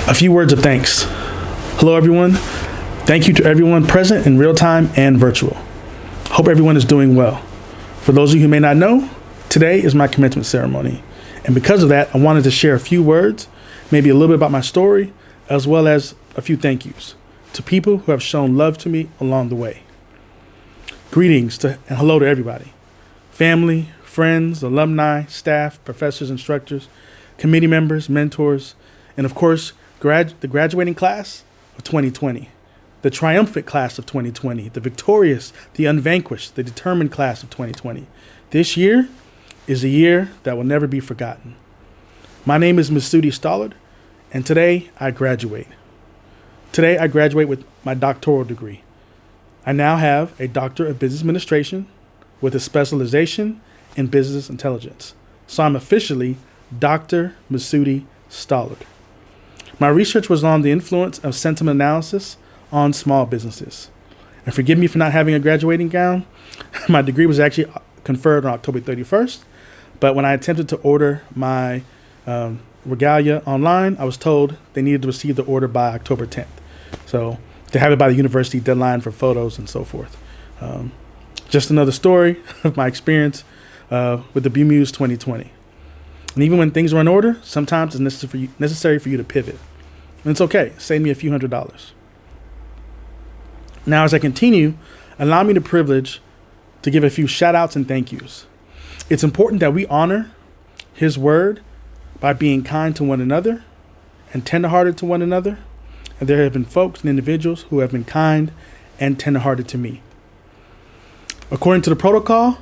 A few words of thanks. Hello, everyone. Thank you to everyone present in real time and virtual. Hope everyone is doing well. For those of you who may not know, today is my commencement ceremony. And because of that, I wanted to share a few words, maybe a little bit about my story, as well as a few thank yous to people who have shown love to me along the way. Greetings and hello to everybody. Family, friends, alumni, staff, professors, instructors, committee members, mentors, and of course, the graduating class of 2020, the triumphant class of 2020, the victorious, the unvanquished, the determined class of 2020. This year is a year that will never be forgotten. My name is Masudi Stolard, and today I graduate. Today I graduate with my doctoral degree. I now have a Doctor of Business Administration with a specialization in business intelligence. So I'm officially Dr. Masudi Stolard. My research was on the influence of sentiment analysis on small businesses. And forgive me for not having a graduating gown. My degree was actually conferred on October 31st. But when I attempted to order my regalia online, I was told they needed to receive the order by October 10th. So to have it by the university deadline for photos and so forth. Just another story of my experience with the BMUS 2020. And even when things are in order, sometimes it's necessary for you to pivot. And it's okay. Save me a few $100s. Now, as I continue, allow me the privilege to give a few shout outs and thank yous. It's important that we honor his word by being kind to one another and tenderhearted to one another. And there have been folks and individuals who have been kind and tenderhearted to me. According to the protocol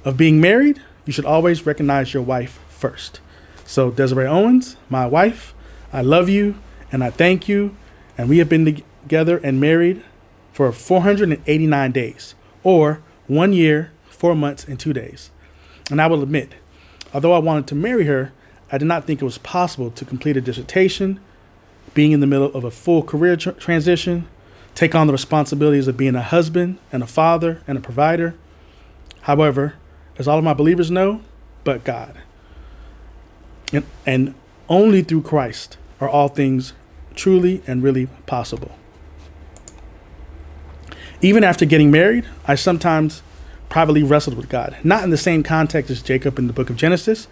of being married, you should always recognize your wife first. So Desiree Owens, my wife, I love you and I thank you. And we have been together and married for 489 days, or 1 year, 4 months, and 2 days. And I will admit, although I wanted to marry her, I did not think it was possible to complete a dissertation, being in the middle of a full career transition, take on the responsibilities of being a husband and a father and a provider. However, as all of my believers know, but God. And only through Christ are all things truly and really possible. Even after getting married, I sometimes privately wrestled with God. Not in the same context as Jacob in the book of Genesis,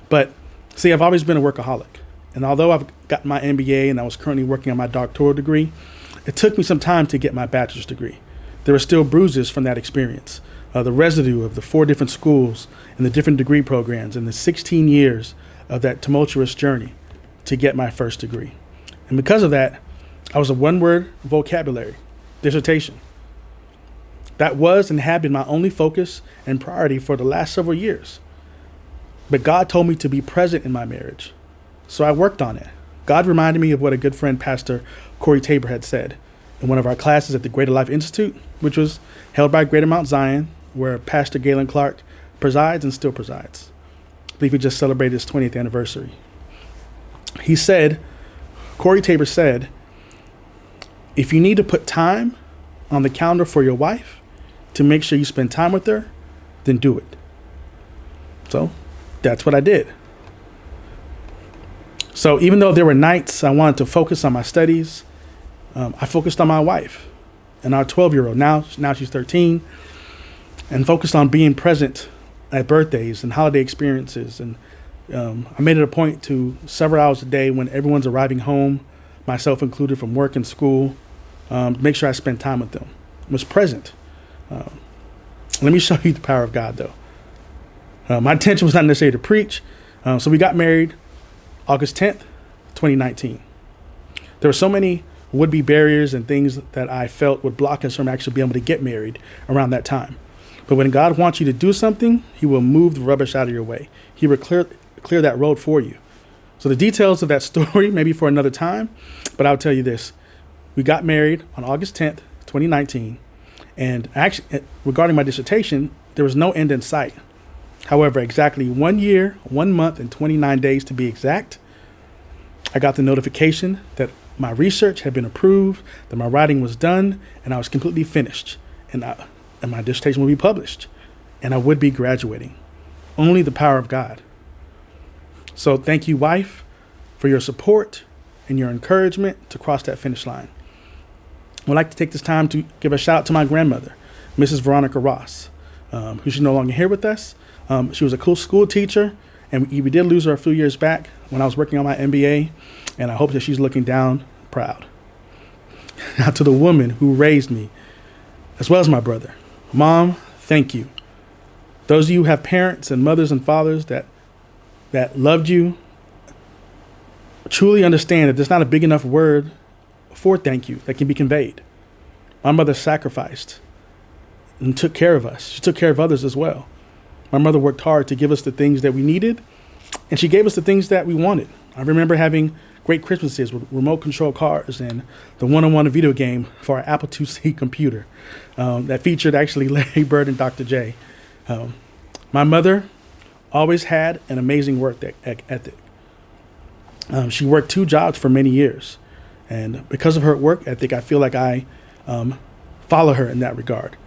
but see, I've always been a workaholic. And although I've gotten my MBA and I was currently working on my doctoral degree, it took me some time to get my bachelor's degree. There are still bruises from that experience, the residue of the 4 different schools and the different degree programs and the 16 years of that tumultuous journey to get my first degree. And because of that, I was a one-word vocabulary, dissertation. That was and had been my only focus and priority for the last several years. But God told me to be present in my marriage. So I worked on it. God reminded me of what a good friend, Pastor Corey Tabor, had said in one of our classes at the Greater Life Institute, which was held by Greater Mount Zion, where Pastor Galen Clark presides and still presides. I believe he just celebrated his 20th anniversary. He said, Corey Tabor said, if you need to put time on the calendar for your wife to make sure you spend time with her, then do it. So that's what I did. So even though there were nights I wanted to focus on my studies, I focused on my wife and our 12-year-old. Now she's 13, and focused on being present at birthdays and holiday experiences. And I made it a point to several hours a day when everyone's arriving home, myself included, from work and school, make sure I spent time with them. I was present. Let me show you the power of God, though. My intention was not necessarily to preach. So we got married August 10th, 2019. There were so many would-be barriers and things that I felt would block us from actually being able to get married around that time. But when God wants you to do something, he will move the rubbish out of your way. He will clear that road for you. So the details of that story, maybe for another time, but I'll tell you this. We got married on August 10th, 2019. And actually, regarding my dissertation, there was no end in sight. However, exactly 1 year, 1 month, and 29 days to be exact, I got the notification that my research had been approved, that my writing was done, and I was completely finished. And my dissertation would be published. And I would be graduating. Only the power of God. So thank you, wife, for your support, and your encouragement to cross that finish line. I'd like to take this time to give a shout out to my grandmother, Mrs. Veronica Ross, who's no longer here with us. She was a cool school teacher, and we did lose her a few years back when I was working on my MBA, and I hope that she's looking down proud. Now to the woman who raised me, as well as my brother. Mom, thank you. Those of you who have parents and mothers and fathers that loved you truly understand that there's not a big enough word for thank you that can be conveyed. My mother sacrificed and took care of us. She took care of others as well. My mother worked hard to give us the things that we needed, and she gave us the things that we wanted. I remember having great Christmases with remote control cars and the one-on-one video game for our Apple IIc computer that featured actually Larry Bird and Dr. J. My mother always had an amazing work ethic. She worked 2 jobs for many years. And because of her work ethic, I feel like I follow her in that regard.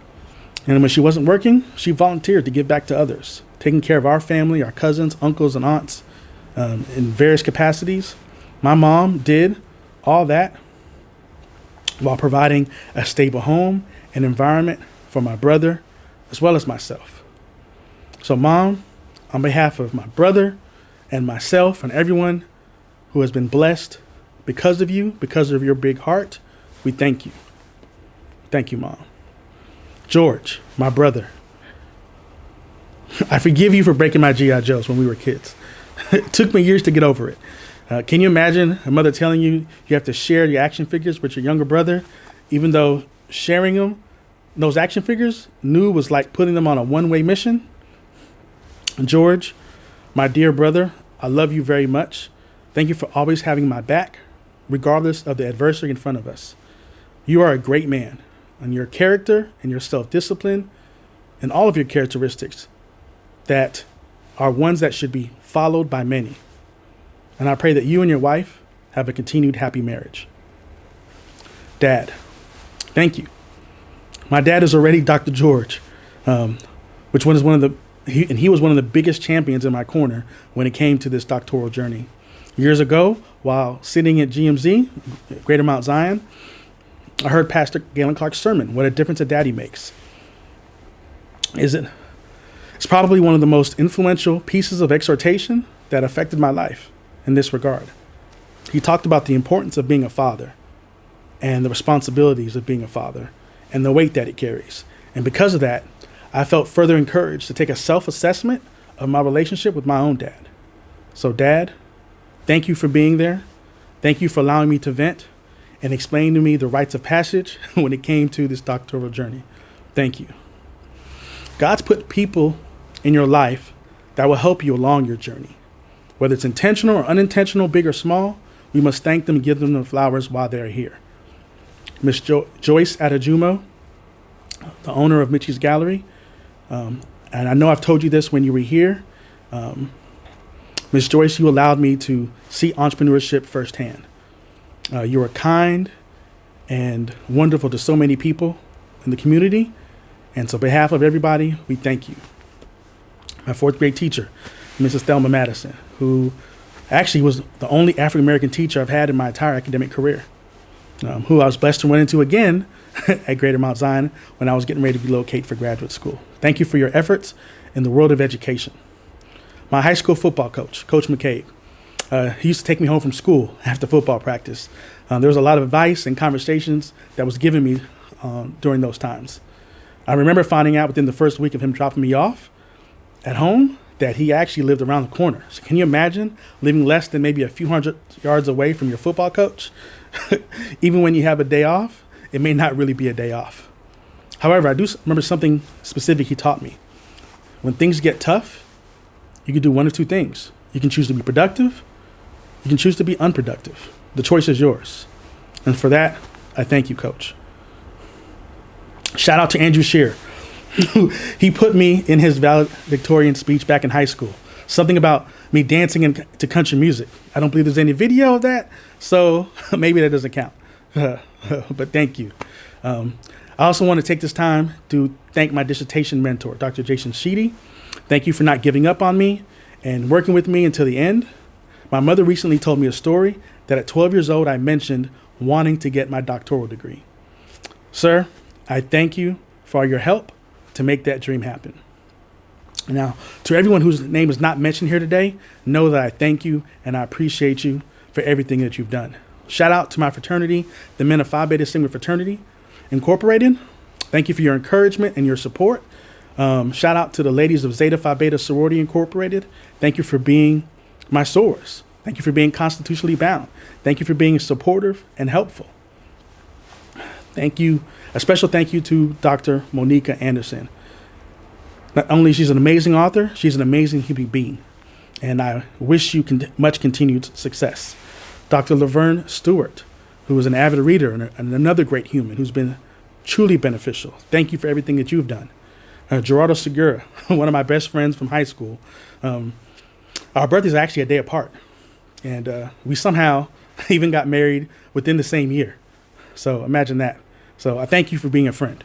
And when she wasn't working, she volunteered to give back to others, taking care of our family, our cousins, uncles, and aunts in various capacities. My mom did all that while providing a stable home and environment for my brother as well as myself. So, Mom, on behalf of my brother and myself and everyone who has been blessed because of you, because of your big heart, we thank you. Thank you, Mom. George, my brother, I forgive you for breaking my G.I. Joes when we were kids. It took me years to get over it. Can you imagine a mother telling you you have to share your action figures with your younger brother, even though sharing them, those action figures, was like putting them on a one-way mission? George, my dear brother, I love you very much. Thank you for always having my back, regardless of the adversity in front of us. You are a great man, and your character and your self-discipline and all of your characteristics that are ones that should be followed by many. And I pray that you and your wife have a continued happy marriage. Dad, thank you. My dad is already Dr. George, which one is he was one of the biggest champions in my corner when it came to this doctoral journey. Years ago, while sitting at GMZ, Greater Mount Zion, I heard Pastor Galen Clark's sermon, What a Difference a Daddy Makes. It's probably one of the most influential pieces of exhortation that affected my life in this regard. He talked about the importance of being a father and the responsibilities of being a father and the weight that it carries. And because of that, I felt further encouraged to take a self-assessment of my relationship with my own dad. So, Dad, thank you for being there. Thank you for allowing me to vent and explain to me the rites of passage when it came to this doctoral journey. Thank you. God's put people in your life that will help you along your journey. Whether it's intentional or unintentional, big or small, we must thank them and give them the flowers while they're here. Miss Joyce Adejumo, the owner of Mitchie's Gallery, and I know I've told you this when you were here, Miss Joyce, you allowed me to see entrepreneurship firsthand. You are kind and wonderful to so many people in the community. And so on behalf of everybody, we thank you. My 4th grade teacher, Mrs. Thelma Madison, who actually was the only African-American teacher I've had in my entire academic career, who I was blessed to run into again at Greater Mount Zion when I was getting ready to relocate for graduate school. Thank you for your efforts in the world of education. My high school football coach, Coach McCabe, he used to take me home from school after football practice. There was a lot of advice and conversations that was given me during those times. I remember finding out within the first week of him dropping me off at home that he actually lived around the corner. So can you imagine living less than maybe a few hundred yards away from your football coach? Even when you have a day off, it may not really be a day off. However, I do remember something specific he taught me. When things get tough, you can do one of two things. You can choose to be productive. You can choose to be unproductive. The choice is yours. And for that, I thank you, Coach. Shout out to Andrew Shear. He put me in his valedictorian speech back in high school. Something about me dancing to country music. I don't believe there's any video of that, so maybe that doesn't count. But thank you. I also want to take this time to thank my dissertation mentor, Dr. Jason Sheedy. Thank you for not giving up on me and working with me until the end. My mother recently told me a story that at 12 years old, I mentioned wanting to get my doctoral degree. Sir, I thank you for all your help to make that dream happen. Now, to everyone whose name is not mentioned here today, know that I thank you and I appreciate you for everything that you've done. Shout out to my fraternity, the Men of Phi Beta Sigma Fraternity Incorporated. Thank you for your encouragement and your support. Shout out to the ladies of Zeta Phi Beta Sorority Incorporated. Thank you for being my sorors. Thank you for being constitutionally bound. Thank you for being supportive and helpful. Thank you. A special thank you to Dr. Monica Anderson. Not only she's an amazing author, she's an amazing human being. And I wish you much continued success. Dr. Laverne Stewart, who is an avid reader and another great human who's been truly beneficial. Thank you for everything that you've done. Gerardo Segura, one of my best friends from high school. Our birthdays are actually a day apart. And we somehow even got married within the same year. So imagine that. So I thank you for being a friend.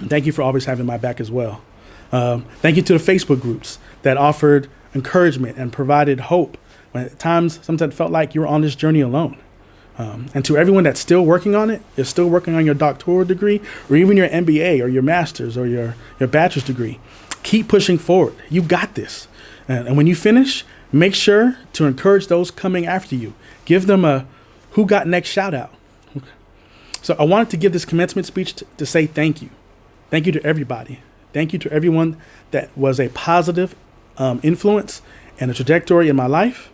And thank you for always having my back as well. Thank you to the Facebook groups that offered encouragement and provided hope when at times sometimes it felt like you were on this journey alone. And to everyone that's still working on it, is still working on your doctoral degree or even your MBA or your master's or your bachelor's degree, keep pushing forward. You got this. And when you finish, make sure to encourage those coming after you. Give them a who got next shout out. Okay. So I wanted to give this commencement speech to say thank you. Thank you to everybody. Thank you to everyone that was a positive influence and a trajectory in my life.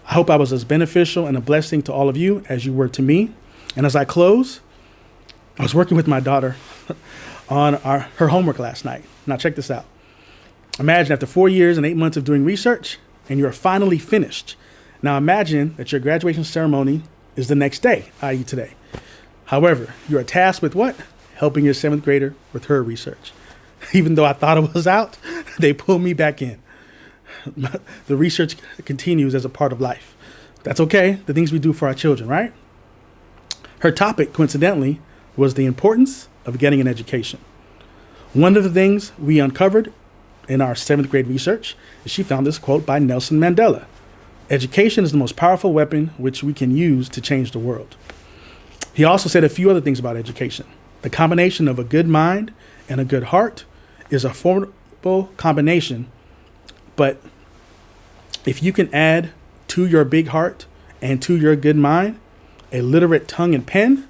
I hope I was as beneficial and a blessing to all of you as you were to me. And as I close, I was working with my daughter on her homework last night. Now check this out. Imagine after 4 years and 8 months of doing research and you're finally finished. Now imagine that your graduation ceremony is the next day, i.e. today. However, you are tasked with what? Helping your 7th grader with her research. Even though I thought it was out, they pulled me back in. The research continues as a part of life. That's okay. The things we do for our children, right? Her topic, coincidentally, was the importance of getting an education. One of the things we uncovered in our 7th grade research is she found this quote by Nelson Mandela. Education is the most powerful weapon which we can use to change the world. He also said a few other things about education. The combination of a good mind and a good heart is a formidable combination. But if you can add to your big heart and to your good mind a literate tongue and pen,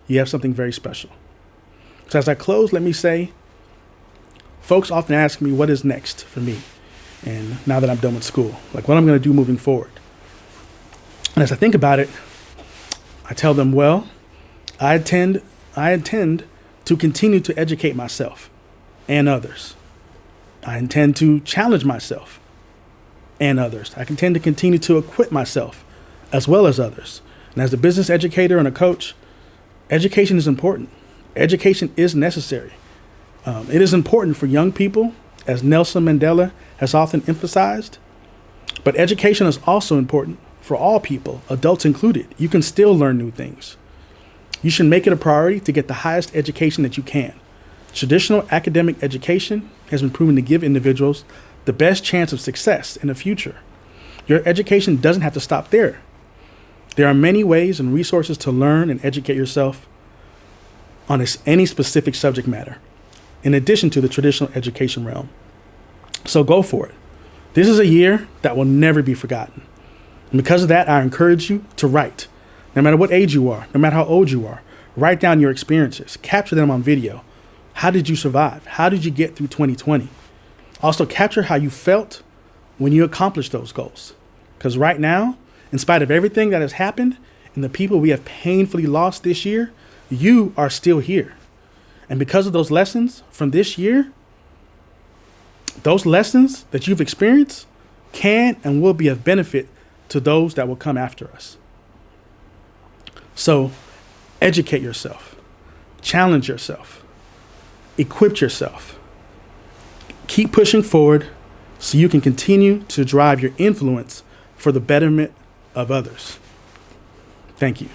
you have something very special. So as I close, let me say, folks often ask me what is next for me. And now that I'm done with school, like what I'm going to do moving forward. And as I think about it, I tell them, well, I intend to continue to educate myself and others. I intend to challenge myself and others. I intend to continue to equip myself as well as others. And as a business educator and a coach, education is important. Education is necessary. It is important for young people, as Nelson Mandela has often emphasized. But education is also important for all people, adults included. You can still learn new things. You should make it a priority to get the highest education that you can. Traditional academic education has been proven to give individuals the best chance of success in the future. Your education doesn't have to stop there. There are many ways and resources to learn and educate yourself on any specific subject matter, in addition to the traditional education realm. So go for it. This is a year that will never be forgotten. And because of that, I encourage you to write. No matter what age you are, no matter how old you are, write down your experiences, capture them on video. How did you survive? How did you get through 2020? Also capture how you felt when you accomplished those goals. Because right now, in spite of everything that has happened and the people we have painfully lost this year, you are still here. And because of those lessons from this year, those lessons that you've experienced can and will be of benefit to those that will come after us. So educate yourself, challenge yourself, equip yourself, keep pushing forward so you can continue to drive your influence for the betterment of others. Thank you.